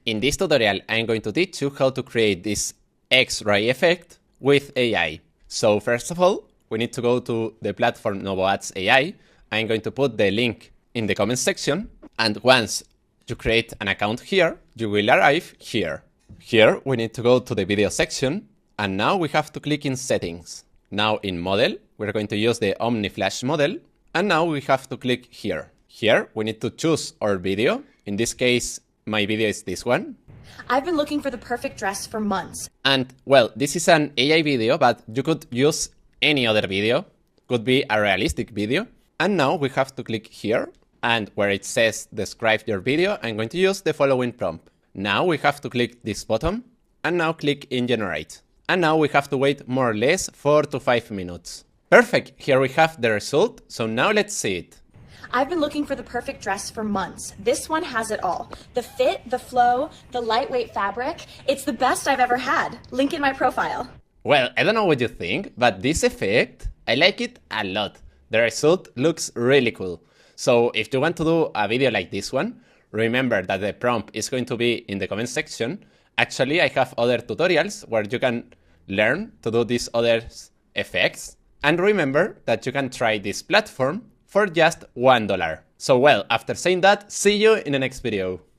In this tutorial, I'm going to teach you how to create this X-ray effect with AI. So first of all, we need to go to the platform NovoAds AI. I'm going to put the link in the comment section. And once you create an account here, you will arrive here. Here, we need to go to the video section. And now we have to click in settings. Now in model, we're going to use the Omniflash model. And now we have to click here. Here, we need to choose our video. In this case, my video is this one. I've been looking for the perfect dress for months. And well, this is an AI video, but you could use any other video. Could be a realistic video. And now we have to click here. And where it says describe your video, I'm going to use the following prompt. Now we have to click this button. And now click in generate. And now we have to wait more or less 4 to 5 minutes. Perfect, here we have the result. So now let's see it. I've been looking for the perfect dress for months. This one has it all. The fit, the flow, the lightweight fabric. It's the best I've ever had. Link in my profile. Well, I don't know what you think, but this effect, I like it a lot. The result looks really cool. So if you want to do a video like this one, remember that the prompt is going to be in the comment section. Actually, I have other tutorials where you can learn to do these other effects. And remember that you can try this platform for just $1. So well, after saying that, see you in the next video.